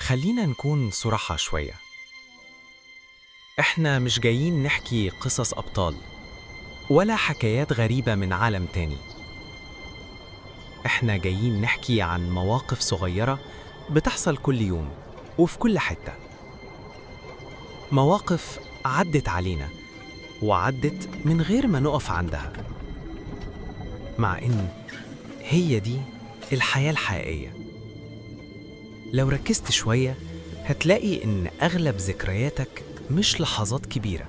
خلينا نكون صراحة شوية. إحنا مش جايين نحكي قصص أبطال ولا حكايات غريبة من عالم تاني. إحنا جايين نحكي عن مواقف صغيرة بتحصل كل يوم وفي كل حتة. مواقف عدت علينا وعدت من غير ما نقف عندها، مع إن هي دي الحياة الحقيقية. لو ركزت شوية هتلاقي إن أغلب ذكرياتك مش لحظات كبيرة،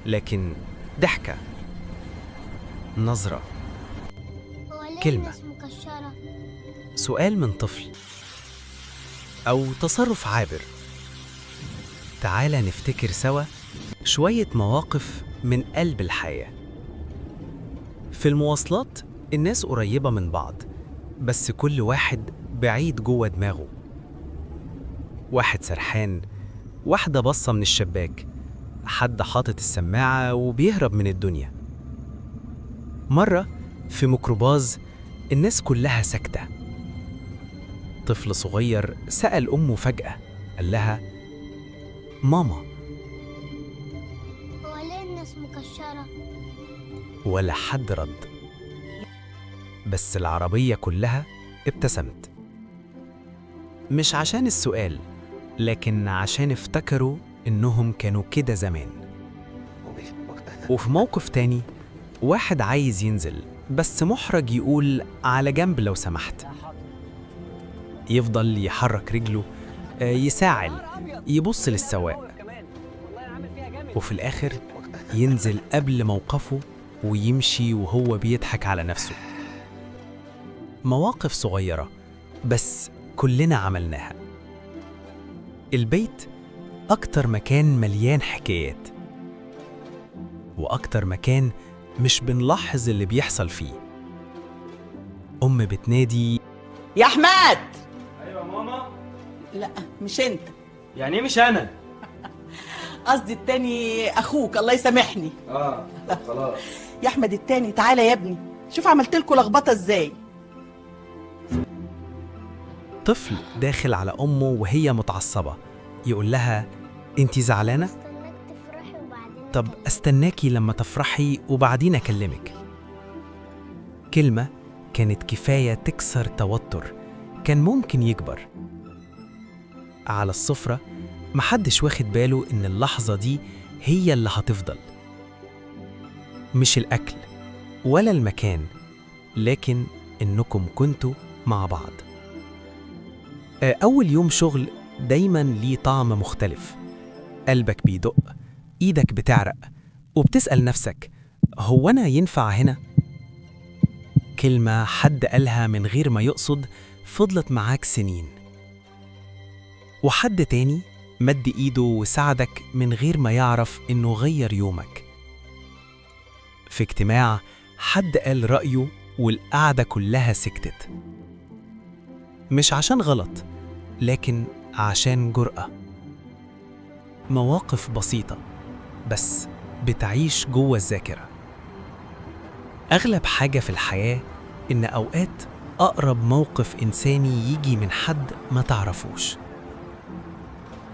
لكن ضحكة، نظرة، كلمة، سؤال من طفل، أو تصرف عابر. تعال نفتكر سوا شوية مواقف من قلب الحياة. في المواصلات الناس قريبة من بعض، بس كل واحد بعيد جوه دماغه. واحد سرحان، واحدة بصة من الشباك، حد حاطط السماعة وبيهرب من الدنيا. مرة في ميكروباص الناس كلها ساكتة. طفل صغير سأل أمه فجأة، قال لها: ماما، هو ليه الناس مكشرة؟ ولا حد رد، بس العربية كلها ابتسمت. مش عشان السؤال، لكن عشان افتكروا إنهم كانوا كده زمان. وفي موقف تاني، واحد عايز ينزل بس محرج يقول على جنب لو سمحت. يفضل يحرك رجله، يساعل، يبص للسواق، وفي الآخر ينزل قبل موقفه ويمشي وهو بيضحك على نفسه. مواقف صغيرة بس كلنا عملناها. البيت أكتر مكان مليان حكايات، وأكتر مكان مش بنلاحظ اللي بيحصل فيه. أم بتنادي: يا أحمد! ايوه ماما. لا مش أنت، يعني ايه مش انا؟ قصدي التاني أخوك، الله يسامحني. خلاص. يا أحمد التاني، تعالى يا ابني، شوف عملت لكم لخبطة إزاي. طفل داخل على أمه وهي متعصبة، يقول لها: أنتي زعلانة؟ استناك تفرحي وبعدين طب أستناكي لما تفرحي وبعدين أكلمك. كلمة كانت كفاية تكسر توتر كان ممكن يكبر. على السفرة محدش واخد باله إن اللحظة دي هي اللي هتفضل. مش الأكل ولا المكان، لكن إنكم كنتوا مع بعض. أول يوم شغل دايماً ليه طعم مختلف. قلبك بيدق، إيدك بتعرق، وبتسأل نفسك: هو أنا ينفع هنا؟ كلمة حد قالها من غير ما يقصد فضلت معاك سنين. وحد تاني مد إيده وساعدك من غير ما يعرف إنه غير يومك. في اجتماع حد قال رأيه والقعدة كلها سكتت، مش عشان غلط، لكن عشان جرأة. مواقف بسيطة بس بتعيش جوه الذاكرة. أغلب حاجة في الحياة إن أوقات أقرب موقف إنساني يجي من حد ما تعرفوش.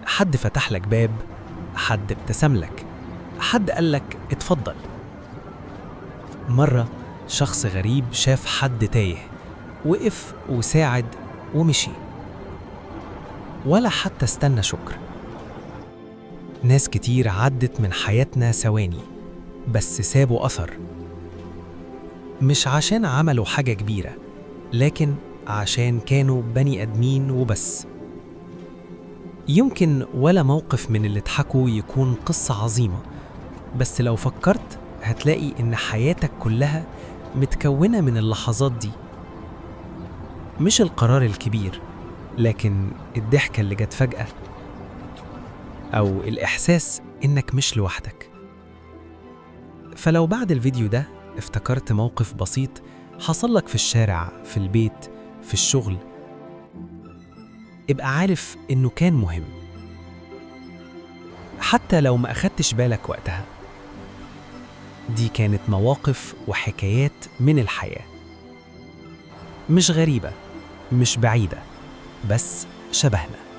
حد فتح لك باب، حد ابتسم لك، حد قال لك اتفضل. مرة شخص غريب شاف حد تايه، وقف وساعد ومشي، ولا حتى استنى شكر. ناس كتير عدت من حياتنا ثواني بس سابوا أثر، مش عشان عملوا حاجة كبيرة، لكن عشان كانوا بني آدمين وبس. يمكن ولا موقف من اللي اتحكوا يكون قصة عظيمة، بس لو فكرت هتلاقي إن حياتك كلها متكونة من اللحظات دي. مش القرار الكبير، لكن الضحكة اللي جت فجأة، أو الإحساس إنك مش لوحدك. فلو بعد الفيديو ده افتكرت موقف بسيط حصل لك في الشارع، في البيت، في الشغل، ابقى عارف إنه كان مهم، حتى لو ما أخدتش بالك وقتها. دي كانت مواقف وحكايات من الحياة، مش غريبة، مش بعيدة، بس شبهنا.